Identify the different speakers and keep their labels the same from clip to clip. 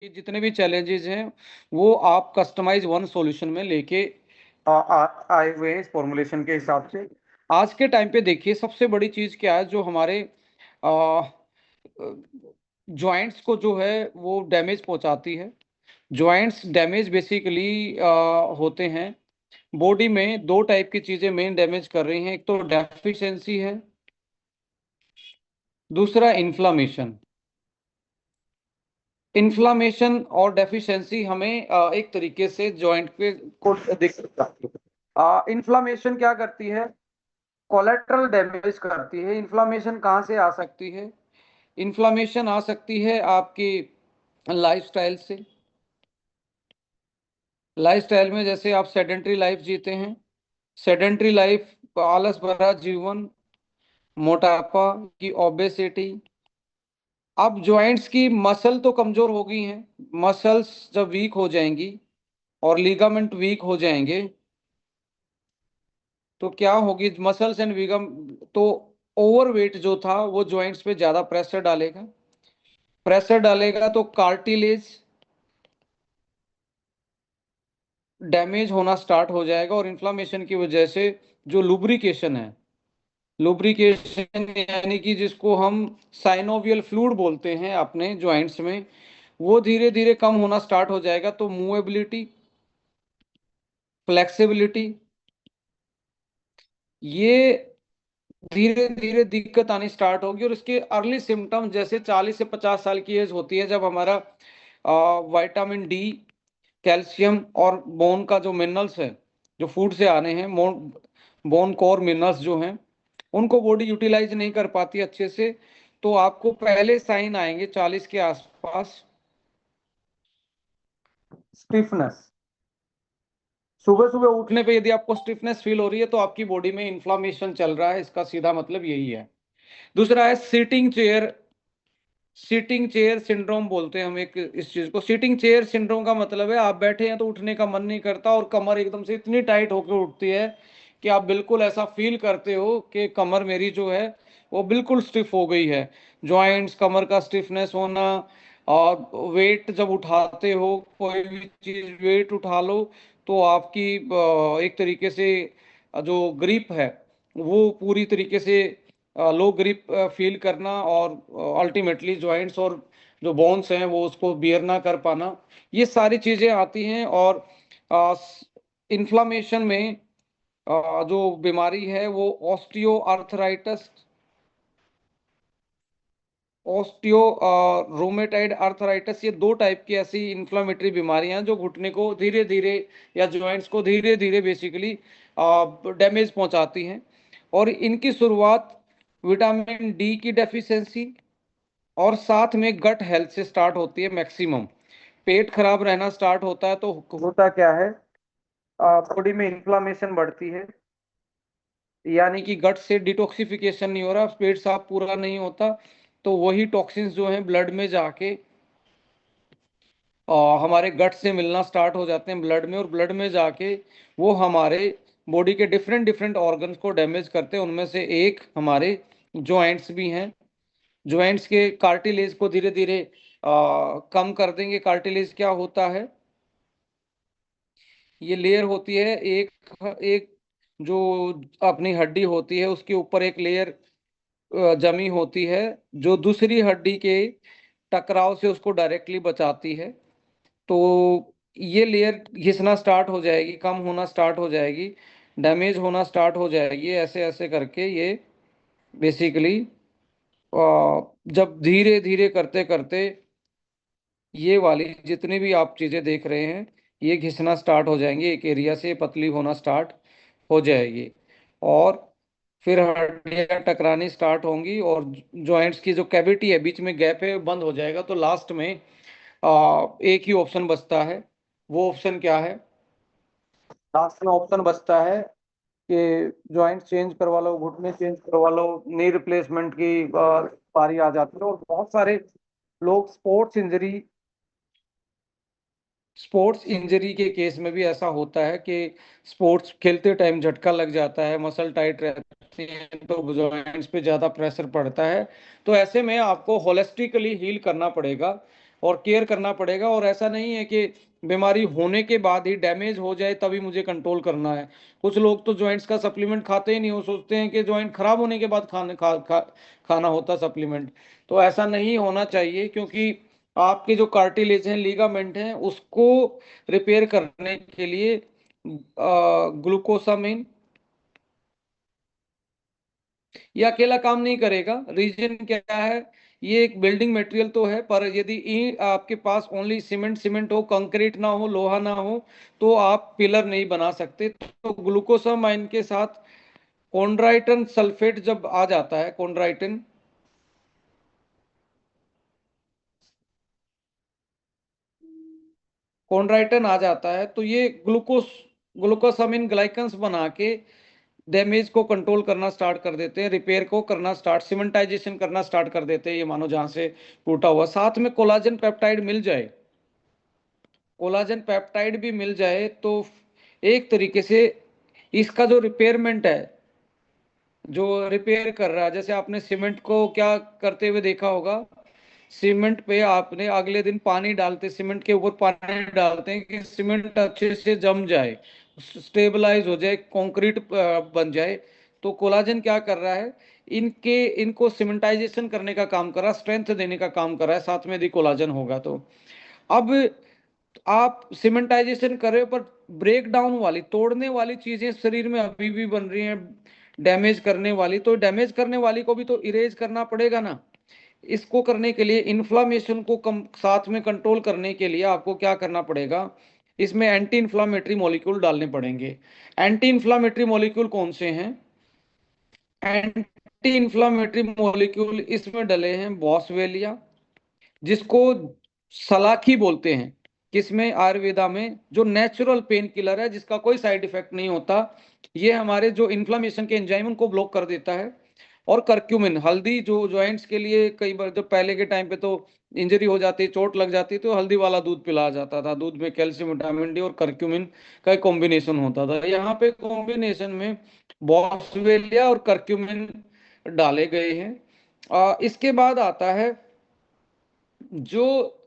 Speaker 1: कि जितने भी चैलेंजेस हैं वो आप कस्टमाइज वन सॉल्यूशन में लेके आए हुए हैं इस फॉर्मुलेशन के हिसाब से। आज के टाइम पे देखिए सबसे बड़ी चीज क्या है जो हमारे जॉइंट्स को जो है वो डैमेज पहुंचाती है। जॉइंट्स डैमेज बेसिकली होते हैं। बॉडी में दो टाइप की चीजें मेन डैमेज कर रही हैं, एक तो डेफिशिएंसी है, दूसरा इन्फ्लामेशन। इन्फ्लामेशन और डेफिशिएंसी हमें एक तरीके से जॉइंट पे को दिख सकता है। इन्फ्लामेशन क्या करती है? कोलेट्रल डैमेज करती है। इन्फ्लामेशन कहाँ से आ सकती है? इन्फ्लामेशन आ सकती है आपकी लाइफस्टाइल से। लाइफस्टाइल में जैसे आप सेडेंट्री लाइफ जीते हैं, सेडेंट्री लाइफ, आलस भरा जीवन, मोटापा की ओबेसिटी। अब जॉइंट्स की मसल तो कमजोर हो गई हैं। मसल्स जब वीक हो जाएंगी और लीगामेंट वीक हो जाएंगे तो क्या होगी? मसल्स एंड वीगम तो ओवरवेट जो था वो जॉइंट्स पे ज्यादा प्रेशर डालेगा। प्रेशर डालेगा तो कार्टिलेज डैमेज होना स्टार्ट हो जाएगा और इन्फ्लामेशन की वजह से जो लुब्रिकेशन है, लुब्रिकेशन यानी कि जिसको हम साइनोवियल फ्लूइड बोलते हैं अपने जॉइंट्स में, वो धीरे धीरे कम होना स्टार्ट हो जाएगा। तो मूवेबिलिटी, फ्लेक्सिबिलिटी, ये धीरे धीरे दिक्कत आनी स्टार्ट होगी। और इसके अर्ली सिम्टम्स जैसे 40 से 50 साल की एज होती है जब हमारा विटामिन डी, कैल्शियम और बोन का जो मिनरल्स है जो फूड से आने हैं, बोन कोर मिनरल्स जो हैं उनको बॉडी यूटिलाइज नहीं कर पाती अच्छे से। तो आपको पहले साइन आएंगे 40 के आसपास। स्टिफनेस, सुबह सुबह उठने पे यदि आपको स्टिफनेस फील हो रही है तो आपकी बॉडी में इन्फ्लामेशन चल रहा है, इसका सीधा मतलब यही है। दूसरा है sitting chair. Sitting chair syndrome बोलते हैं हम एक इस चीज को। सीटिंग चेयर सिंड्रोम का मतलब है आप बैठे हैं तो उठने का मन नहीं करता और कमर एकदम से इतनी टाइट होकर उठती है कि आप बिल्कुल ऐसा फील करते हो कि कमर मेरी जो है वो बिल्कुल स्टिफ हो गई है। जॉइंट्स, कमर का स्टिफनेस होना। और वेट जब उठाते हो, कोई भी चीज वेट उठा लो तो आपकी एक तरीके से जो ग्रिप है वो पूरी तरीके से लो ग्रिप फील करना और अल्टीमेटली जॉइंट्स और जो बोन्स हैं वो उसको बियर ना कर पाना, ये सारी चीजें आती हैं। और इन्फ्लामेशन में जो बीमारी है वो osteo arthritis, osteo rheumatoid arthritis, ये दो टाइप की ऐसी इन्फ्लामेटरी बीमारियां हैं जो घुटने को धीरे धीरे या जॉइंट्स को धीरे धीरे बेसिकली डैमेज पहुंचाती हैं। और इनकी शुरुआत विटामिन डी की डेफिशिएंसी और साथ में गट हेल्थ से स्टार्ट होती है मैक्सिमम। पेट खराब रहना स्टार्ट होता है तो होता क्या है? बॉडी में इन्फ्लामेशन बढ़ती है, यानी कि गट से डिटॉक्सिफिकेशन नहीं हो रहा, पेट साफ पूरा नहीं होता। तो वही टॉक्सिन्स जो हैं ब्लड में जाके हमारे गट से मिलना स्टार्ट हो जाते हैं ब्लड में, और ब्लड में जाके वो हमारे बॉडी के डिफरेंट डिफरेंट ऑर्गन्स को डैमेज करते हैं। उनमें से एक हमारे जॉइंट्स भी हैं। जॉइंट्स के कार्टिलेज को धीरे धीरे कम कर देंगे। कार्टिलेज क्या होता है? ये लेयर होती है एक एक जो अपनी हड्डी होती है उसके ऊपर एक लेयर जमी होती है जो दूसरी हड्डी के टकराव से उसको डायरेक्टली बचाती है। तो ये लेयर घिसना स्टार्ट हो जाएगी, कम होना स्टार्ट हो जाएगी, डैमेज होना स्टार्ट हो जाएगी। ऐसे ऐसे करके ये बेसिकली जब धीरे धीरे करते करते ये वाली जितनी भी आप चीजें देख रहे हैं ये घिसना स्टार्ट हो जाएंगे, एक एरिया से पतली होना स्टार्ट हो जाएगी और फिर हड्डियां टकरानी स्टार्ट होंगी और जॉइंट्स की जो कैविटी है, बीच में गैप है, बंद हो जाएगा। तो लास्ट में एक ही ऑप्शन बचता है। वो ऑप्शन क्या है? लास्ट में ऑप्शन बचता है कि जॉइंट चेंज करवा लो, घुटने चेंज करवा लो, नी रिप्लेसमेंट की बारी आ जाती है। और बहुत सारे लोग स्पोर्ट्स इंजरी के केस में भी ऐसा होता है कि स्पोर्ट्स खेलते टाइम झटका लग जाता है, मसल टाइट रहती है तो जॉइंट्स पे ज्यादा प्रेशर पड़ता है। तो ऐसे में आपको होलिस्टिकली हील करना पड़ेगा। और केयर करना पड़ेगा। और ऐसा नहीं है कि बीमारी होने के बाद ही, डैमेज हो जाए तभी मुझे कंट्रोल करना है। कुछ लोग तो जॉइंट्स का सप्लीमेंट खाते ही नहीं, वो सोचते हैं कि जॉइंट खराब होने के बाद खाना होता सप्लीमेंट। तो ऐसा नहीं होना चाहिए, क्योंकि आपके जो कार्टिलेज हैं, लीगामेंट हैं, उसको रिपेयर करने के लिए ग्लूकोसामिन ये अकेला काम नहीं करेगा। रीजन क्या है? ये एक बिल्डिंग मटेरियल तो है, पर यदि आपके पास ओनली सीमेंट सीमेंट हो, कंक्रीट ना हो, लोहा ना हो, तो आप पिलर नहीं बना सकते। तो ग्लूकोसामाइन के साथ कॉन्ड्राइटन सल्फेट जब आ जाता है, कॉन्ड्राइटन आ जाता है, तो ये ग्लूकोसामिन ग्लाइकन्स बना के डैमेज को कंट्रोल करना स्टार्ट कर देते हैं, रिपेयर को करना स्टार्ट, सीमेंटाइजेशन करना स्टार्ट कर देते हैं, ये मानो जहां से टूटा हुआ। साथ में कोलाजन पेप्टाइड मिल जाए, कोलाजन पेप्टाइड भी मिल जाए, तो एक तरीके से इसका जो रिपेयरमेंट है, जो रिपेयर कर रहा है, जैसे आपने सीमेंट को क्या करते हुए देखा होगा, सीमेंट पे आपने अगले दिन पानी डालते, सीमेंट के ऊपर पानी डालते हैं कि सीमेंट अच्छे से जम जाए, स्टेबलाइज हो जाए, कंक्रीट बन जाए। तो कोलाजन क्या कर रहा है, इनको सीमेंटाइजेशन करने का काम कर रहा है, स्ट्रेंथ देने का काम कर रहा है, साथ में यदि कोलाजन होगा तो। अब आप सीमेंटाइजेशन कर रहे हो, पर ब्रेक डाउन वाली, तोड़ने वाली चीजें शरीर में अभी भी बन रही हैं, डैमेज करने वाली, तो डैमेज करने वाली को भी तो इरेज करना पड़ेगा ना। इसको करने के लिए, इन्फ्लामेशन को कम साथ में कंट्रोल करने के लिए आपको क्या करना पड़ेगा, इसमें एंटी इन्फ्लामेटरी मॉलिक्यूल डालने पड़ेंगे। एंटी इन्फ्लामेटरी मॉलिक्यूल कौन से हैं? एंटी इन्फ्लामेटरी मॉलिक्यूल इसमें डले हैं बॉसवेलिया, जिसको सलाखी बोलते हैं, किसमें? आयुर्वेदा में, जो नेचुरल पेन किलर है, जिसका कोई साइड इफेक्ट नहीं होता। ये हमारे जो इन्फ्लामेशन के एंजाइम उनको ब्लॉक कर देता है। और करक्यूमिन, हल्दी, जो जॉइंट्स के लिए कई बार, जब पहले के टाइम पे तो इंजरी हो जाती, चोट लग जाती, तो हल्दी वाला दूध पिलाया जाता था, दूध में कैल्शियम, विटामिन डी और करक्यूमिन का कॉम्बिनेशन होता था। यहाँ पे कॉम्बिनेशन में बॉसवेलिया और करक्यूमिन डाले गए हैं। इसके बाद आता है जो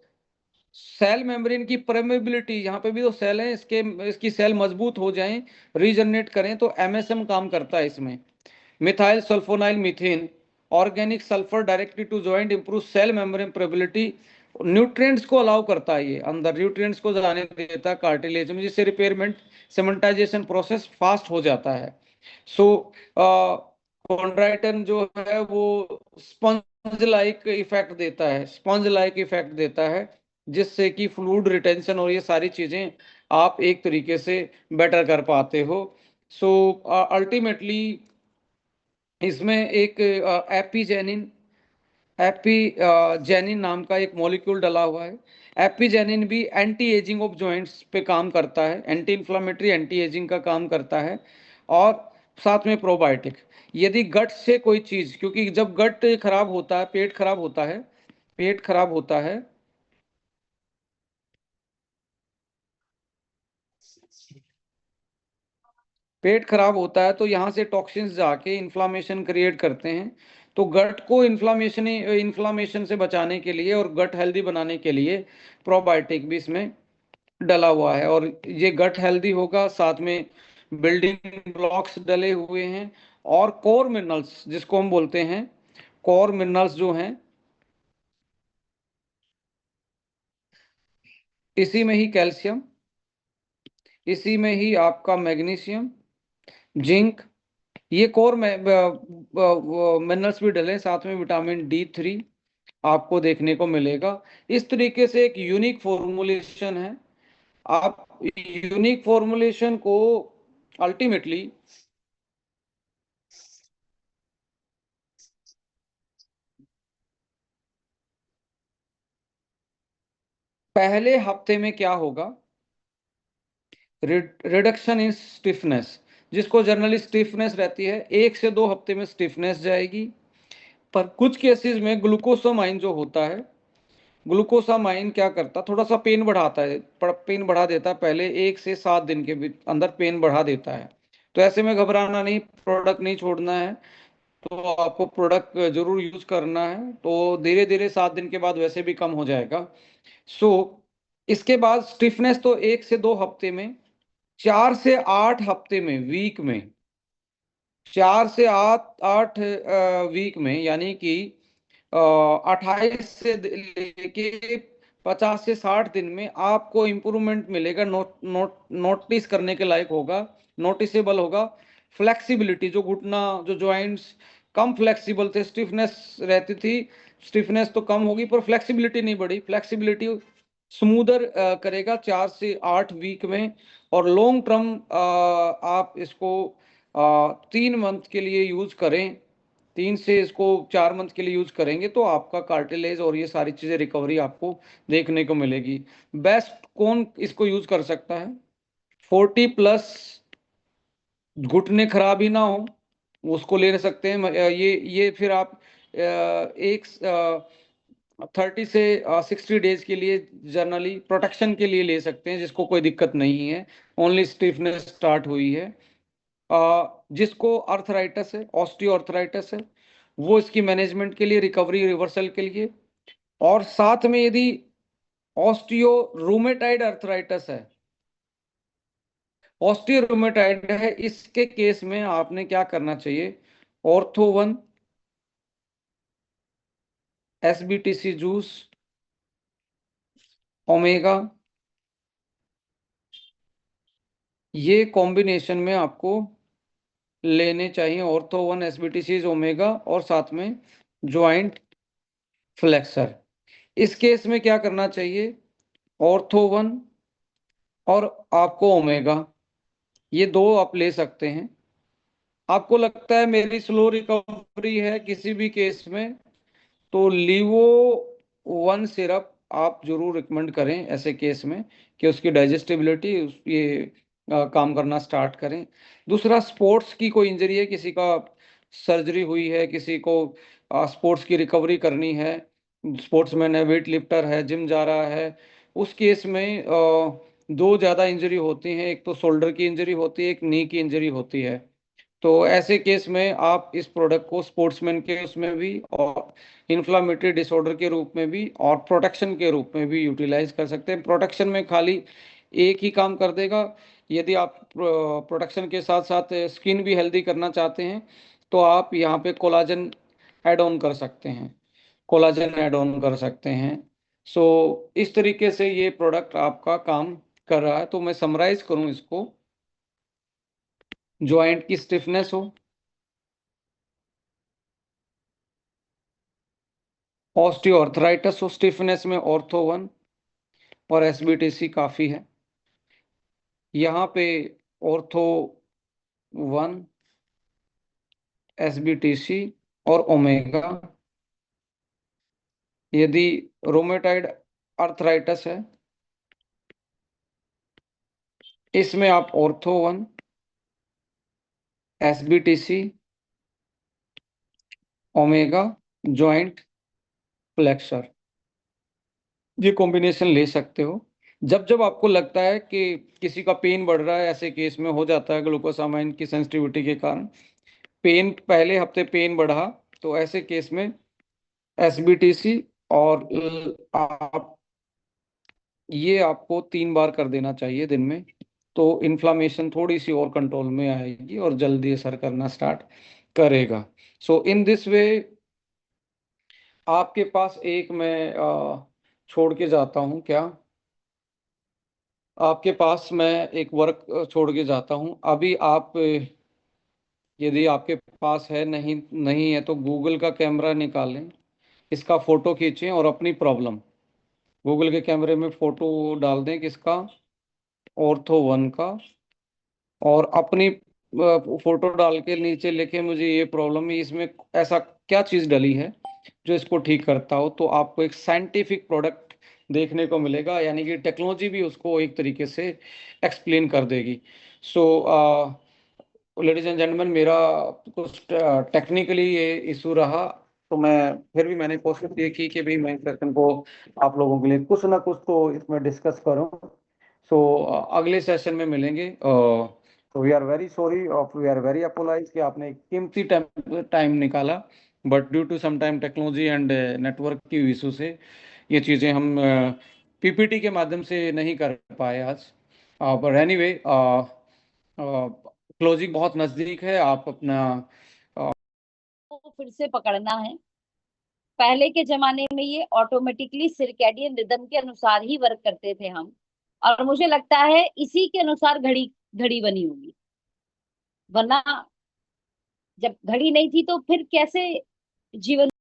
Speaker 1: सेल मेम्ब्रेन की परमेबिलिटी, यहाँ पे भी तो सेल है, इसकी सेल मजबूत हो जाएं, रीजनरेट करें, तो एमएसएम काम करता है इसमें। Methyl sulphonyl methane, organic sulphur directly to joint, improve cell membrane permeability. Nutrients को अलाउ करता है, ये अंदर न्यूट्रिएंट्स को जाने देता है कार्टिलेज में, जिससे रिपेयरमेंट, सेमेंटाइजेशन प्रोसेस फास्ट हो जाता है। सो कॉन्ड्राइटन जो है वो स्पंज लाइक इफेक्ट देता है, स्पंज लाइक इफेक्ट देता है, जिससे कि फ्लूइड रिटेंशन और ये सारी चीजें आप एक तरीके से बेटर कर पाते हो। सो अल्टीमेटली इसमें एक एपीजेनिन, एपीजेनिन नाम का एक मॉलिक्यूल डला हुआ है। एपीजेनिन भी एंटी एजिंग ऑफ जॉइंट्स पे काम करता है, एंटी इंफ्लामेटरी, एंटी एजिंग का काम करता है। और साथ में प्रोबायोटिक। यदि गट से कोई चीज, क्योंकि जब गट खराब होता है, पेट खराब होता है, पेट खराब होता है, पेट खराब होता है, तो यहाँ से टॉक्सिन्स जाके इन्फ्लामेशन क्रिएट करते हैं। तो गट को इन्फ्लामेशन से बचाने के लिए और गट हेल्दी बनाने के लिए प्रोबायोटिक भी इसमें डला हुआ है। और ये गट हेल्दी होगा, साथ में बिल्डिंग ब्लॉक्स डले हुए हैं। और कोर मिनरल्स जिसको हम बोलते हैं, कोर मिनरल्स जो हैं, इसी में ही कैल्शियम, इसी में ही आपका मैग्नीशियम, जिंक, ये कोर में मिनरल्स भी डले, साथ में विटामिन D3 आपको देखने को मिलेगा। इस तरीके से एक यूनिक फॉर्मुलेशन है। आप यूनिक फॉर्मुलेशन को अल्टीमेटली पहले हफ्ते में क्या होगा, रिडक्शन इन स्टिफनेस, जिसको जनरली स्टिफनेस रहती है, 1 से 2 हफ्ते में स्टिफनेस जाएगी। पर कुछ केसेस में ग्लूकोसामाइन जो होता है, ग्लूकोसामाइन क्या करता, थोड़ा सा पेन बढ़ाता है, पेन बढ़ा देता है, पहले 1 से 7 दिन के अंदर पेन बढ़ा देता है। तो ऐसे में घबराना नहीं, प्रोडक्ट नहीं छोड़ना है। तो आपको प्रोडक्ट जरूर यूज करना है, तो धीरे धीरे 7 दिन के बाद वैसे भी कम हो जाएगा। सो इसके बाद स्टिफनेस तो 1 से 2 हफ्ते में, 4 से 8 हफ्ते में, वीक में, 4 से 8 वीक में, यानी कि 28 से लेके 50 से 60 दिन में आपको इम्प्रूवमेंट मिलेगा। नोटिस करने के लायक होगा, नोटिसेबल होगा। फ्लेक्सिबिलिटी, जो घुटना, जो जॉइंट्स कम फ्लेक्सिबल थे, स्टिफनेस रहती थी, स्टिफनेस तो कम होगी पर फ्लेक्सिबिलिटी नहीं बढ़ी। फ्लेक्सिबिलिटी स्मूदर करेगा 4 से 8 वीक में। और लॉन्ग टर्म आप इसको 3 मंथ के लिए यूज करें, 3 से इसको 4 मंथ के लिए यूज करेंगे तो आपका कार्टिलेज और ये सारी चीजें रिकवरी आपको देखने को मिलेगी। बेस्ट कौन इसको यूज कर सकता है? 40+, घुटने खराब ही ना हो, उसको ले सकते हैं। ये फिर आप एक 30 से 60 डेज के लिए जनरली प्रोटेक्शन के लिए ले सकते हैं, जिसको कोई दिक्कत नहीं है, ओनली स्टिफनेस स्टार्ट हुई है। जिसको अर्थराइटिस है, ऑस्टियो अर्थराइटिस है, वो इसकी मैनेजमेंट के लिए, रिकवरी रिवर्सल के लिए। और साथ में यदि ऑस्टियो रूमेटाइड अर्थराइटिस है, ऑस्टियो रूमेटाइड है, इसके केस में आपने क्या करना चाहिए? ऑर्थो 1, SBTC जूस, ओमेगा, ये कॉम्बिनेशन में आपको लेने चाहिए। ऑर्थो 1, SBTC, ओमेगा, और साथ में ज्वाइंट फ्लेक्सर। इस केस में क्या करना चाहिए? ऑर्थो 1 और आपको ओमेगा, ये दो आप ले सकते हैं। आपको लगता है मेरी स्लो रिकवरी है किसी भी केस में, तो लीवो 1 सिरप आप जरूर रिकमेंड करें ऐसे केस में, कि उसकी डाइजेस्टिबिलिटी ये काम करना स्टार्ट करें। दूसरा, स्पोर्ट्स की कोई इंजरी है, किसी का सर्जरी हुई है, किसी को स्पोर्ट्स की रिकवरी करनी है, स्पोर्ट्समैन है, वेट लिफ्टर है, जिम जा रहा है, उस केस में दो ज़्यादा इंजरी होती हैं, एक तो शोल्डर की इंजरी होती है, एक नी की इंजरी होती है। तो ऐसे केस में आप इस प्रोडक्ट को स्पोर्ट्समैन के उसमें भी, और इन्फ्लामेटरी डिसऑर्डर के रूप में भी, और प्रोटेक्शन के रूप में भी यूटिलाइज कर सकते हैं। प्रोटेक्शन में खाली एक ही काम कर देगा। यदि आप प्रोटेक्शन के साथ साथ स्किन भी हेल्दी करना चाहते हैं, तो आप यहाँ पे कोलाजन ऐड ऑन कर सकते हैं, कोलाजन ऐड ऑन कर सकते हैं। सो इस तरीके से ये प्रोडक्ट आपका काम कर रहा है। तो मैं समराइज करूं इसको, जॉइंट की स्टिफनेस हो, ऑस्टियोआर्थराइटिस हो, स्टिफनेस में ऑर्थो 1 और SBTC काफी है। यहाँ पे ऑर्थो 1, SBTC और ओमेगा। यदि रोमेटाइड अर्थराइटिस है, इसमें आप ortho 1, SBTC, omega, joint flexor, ये कॉम्बिनेशन ले सकते हो। जब जब आपको लगता है कि किसी का पेन बढ़ रहा है, ऐसे केस में हो जाता है ग्लूकोसामाइन की सेंसिटिविटी के कारण पेन, पहले हफ्ते पेन बढ़ा, तो ऐसे केस में SBTC और आप, ये आपको 3 बार कर देना चाहिए दिन में, तो इन्फ्लामेशन थोड़ी सी और कंट्रोल में आएगी और जल्दी असर करना स्टार्ट करेगा। सो इन दिस वे आपके पास एक मैं छोड़ के जाता हूँ क्या, आपके पास मैं एक वर्क छोड़ के जाता हूँ अभी। आप यदि आपके पास है, नहीं नहीं है, तो गूगल का कैमरा निकालें, इसका फोटो खींचें और अपनी प्रॉब्लम गूगल के कैमरे में फोटो डाल दें, किसका? ऑर्थो 1 का। और अपनी फोटो डाल के नीचे लिखें, मुझे ये प्रॉब्लम है, इसमें ऐसा क्या चीज़ डली है जो इसको ठीक करता हो। तो आपको एक साइंटिफिक प्रोडक्ट देखने को मिलेगा, यानी कि टेक्नोलॉजी भी उसको एक तरीके से एक्सप्लेन कर देगी। सो लेडीज एंड जेंटलमैन, मेरा कुछ टेक्निकली ये इशू रहा, तो मैं फिर भी मैंने कोशिश ये की कि भाई मैं इस सेशन को आप लोगों के लिए कुछ ना कुछ तो इसमें डिस्कस करूं। सो अगले सेशन में मिलेंगे। तो वी आर वेरी सॉरी और वी आर वेरी अपोलाइज कि आपने कीमती टाइम निकाला, but due to some time technology and network की इशू से ये चीज़ें हम पीपीटी के माध्यम से नहीं कर पाए आज। पर एनीवे क्लोजिंग बहुत नज़दीक है, आप अपना
Speaker 2: को फिर से पकड़ना है। पहले के जमाने में ये ऑटोमेटिकली सर्कैडियन रिदम के अनुसार ही वर्क करते थे हम, और मुझे लगता है इसी के अनुसार घड़ी घड़ी बनी होगी, वरना जब घड़ी नहीं थी तो फिर कैसे जीवन